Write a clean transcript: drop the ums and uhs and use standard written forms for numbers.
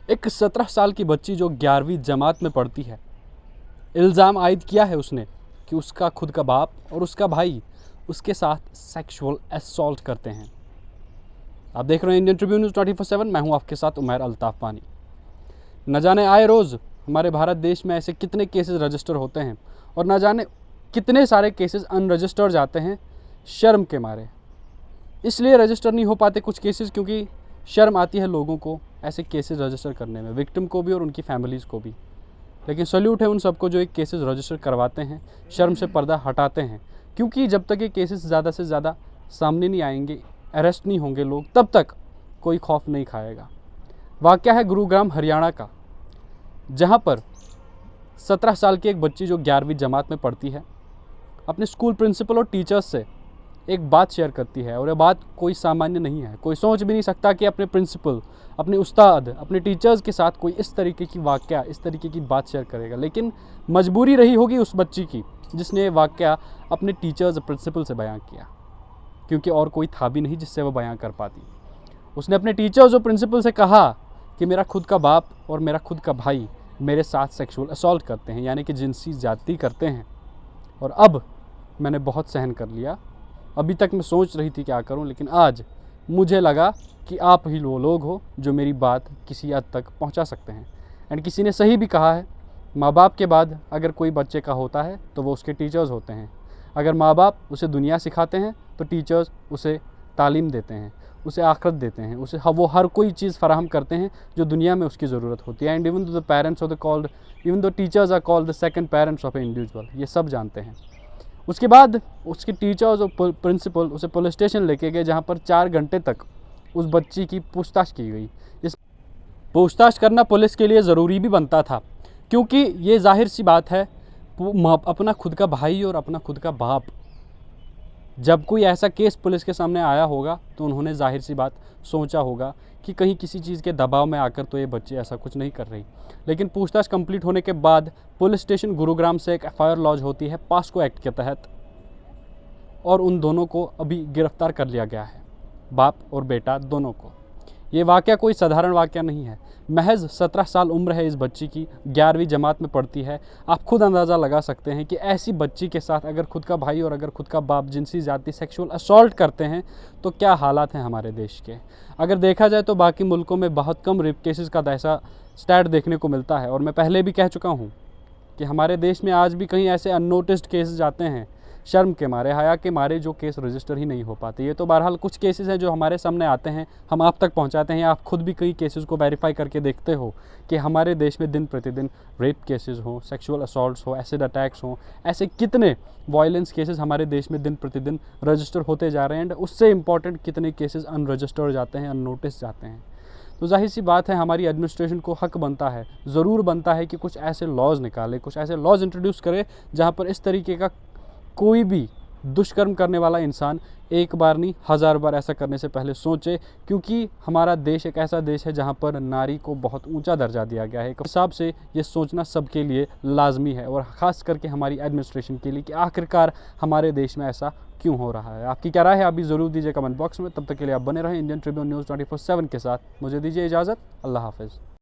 एक 17 साल की बच्ची जो 11वीं जमात में पढ़ती है, इल्ज़ाम आयद किया है उसने कि उसका खुद का बाप और उसका भाई उसके साथ सेक्सुअल असॉल्ट करते हैं। आप देख रहे हैं इंडियन ट्रिब्यून न्यूज़ 24/7। मैं हूं आपके साथ उमैर अल्ताफ़ पानी। न जाने आए रोज़ हमारे भारत देश में ऐसे कितने केसेस रजिस्टर होते हैं और न जाने कितने सारे केसेस अनरजिस्टर्ड जाते हैं शर्म के मारे। इसलिए रजिस्टर नहीं हो पाते कुछ केसेस क्योंकि शर्म आती है लोगों को ऐसे केसेस रजिस्टर करने में, विक्टिम को भी और उनकी फैमिलीज़ को भी। लेकिन सल्यूट है उन सबको जो एक केसेस रजिस्टर करवाते हैं, शर्म से पर्दा हटाते हैं, क्योंकि जब तक ये केसेस ज़्यादा से ज़्यादा सामने नहीं आएंगे, अरेस्ट नहीं होंगे लोग, तब तक कोई खौफ नहीं खाएगा। वाक़या है गुरुग्राम हरियाणा का, जहाँ पर 17 साल की एक बच्ची जो 11वीं जमात में पढ़ती है अपने स्कूल प्रिंसिपल और टीचर्स से एक बात शेयर करती है। और ये बात कोई सामान्य नहीं है। कोई सोच भी नहीं सकता कि अपने प्रिंसिपल, अपने उस्ताद, अपने टीचर्स के साथ कोई इस तरीके की वाक़या, इस तरीके की बात शेयर करेगा। लेकिन मजबूरी रही होगी उस बच्ची की जिसने ये वाक़या अपने टीचर्स, प्रिंसिपल से बयां किया, क्योंकि और कोई था भी नहीं जिससे वो बयां कर पाती। उसने अपने टीचर्स और प्रिंसिपल से कहा कि मेरा खुद का बाप और मेरा खुद का भाई मेरे साथ सेक्सुअल असॉल्ट करते हैं, यानी कि जिनसी ज़्यादती करते हैं, और अब मैंने बहुत सहन कर लिया। अभी तक मैं सोच रही थी क्या करूं, लेकिन आज मुझे लगा कि आप ही वो लोग हो जो मेरी बात किसी हद तक पहुंचा सकते हैं। एंड किसी ने सही भी कहा है, माँ बाप के बाद अगर कोई बच्चे का होता है तो वो उसके टीचर्स होते हैं। अगर माँ बाप उसे दुनिया सिखाते हैं तो टीचर्स उसे तालीम देते हैं, उसे आखिरत देते हैं, उसे वो हर कोई चीज़ फराहम करते हैं जो दुनिया में उसकी ज़रूरत होती है। And even though the parents of the child, even though teachers are called the second parents of an individual, ये सब जानते हैं। उसके बाद उसके टीचर्स और प्रिंसिपल उसे पुलिस स्टेशन लेके गए, जहाँ पर 4 घंटे तक उस बच्ची की पूछताछ की गई। इस पूछताछ करना पुलिस के लिए ज़रूरी भी बनता था, क्योंकि ये जाहिर सी बात है, अपना खुद का भाई और अपना खुद का बाप, जब कोई ऐसा केस पुलिस के सामने आया होगा तो उन्होंने जाहिर सी बात सोचा होगा कि कहीं किसी चीज़ के दबाव में आकर तो ये बच्ची ऐसा कुछ नहीं कर रही। लेकिन पूछताछ कंप्लीट होने के बाद पुलिस स्टेशन गुरुग्राम से एक एफआईआर लॉन्च होती है पास्को एक्ट के तहत, और उन दोनों को अभी गिरफ्तार कर लिया गया है, बाप और बेटा दोनों को। ये वाक़या कोई साधारण वाक़या नहीं है। महज 17 साल उम्र है इस बच्ची की, 11वीं जमात में पढ़ती है। आप खुद अंदाज़ा लगा सकते हैं कि ऐसी बच्ची के साथ अगर खुद का भाई और अगर खुद का बाप जिनसी ज़्यादती, सेक्सुअल असॉल्ट करते हैं तो क्या हालात हैं हमारे देश के। अगर देखा जाए तो बाकी मुल्कों में बहुत कम रेप केसेस का ऐसा स्टैट देखने को मिलता है। और मैं पहले भी कह चुका हूँ कि हमारे देश में आज भी कहीं ऐसे अननोटिस्ड केसेस जाते हैं, शर्म के मारे, हया के मारे, जो केस रजिस्टर ही नहीं हो पाते। ये तो बहरहाल कुछ केसेस हैं जो हमारे सामने आते हैं, हम आप तक पहुंचाते हैं। आप खुद भी कई केसेस को वेरीफाई करके देखते हो कि हमारे देश में दिन प्रतिदिन रेप केसेस हो, सेक्सुअल असॉल्ट्स हो, एसिड अटैक्स हो, ऐसे कितने वायलेंस केसेस हमारे देश में दिन प्रतिदिन रजिस्टर होते जा रहे हैं। एंड उससे इंपॉर्टेंट कितने केसेस अनरजिस्टर्ड जाते हैं, अननोटिस जाते हैं। तो जाहिर सी बात है हमारी एडमिनिस्ट्रेशन को हक बनता है, ज़रूर बनता है कि कुछ ऐसे लॉज निकाले, कुछ ऐसे लॉज इंट्रोड्यूस करे जहाँ पर इस तरीके का कोई भी दुष्कर्म करने वाला इंसान एक बार नहीं 1000 बार ऐसा करने से पहले सोचे। क्योंकि हमारा देश एक ऐसा देश है जहाँ पर नारी को बहुत ऊंचा दर्जा दिया गया है। एक हिसाब से ये सोचना सबके लिए लाजमी है, और ख़ास करके हमारी एडमिनिस्ट्रेशन के लिए, कि आखिरकार हमारे देश में ऐसा क्यों हो रहा है। आपकी क्या राय है आप भी ज़रूर दीजिए कमेंट बॉक्स में। तब तक के लिए आप बने रहें इंडियन ट्रिब्यून न्यूज़ 24/7 के साथ। मुझे दीजिए इजाज़त। अल्लाह हाफ़िज़।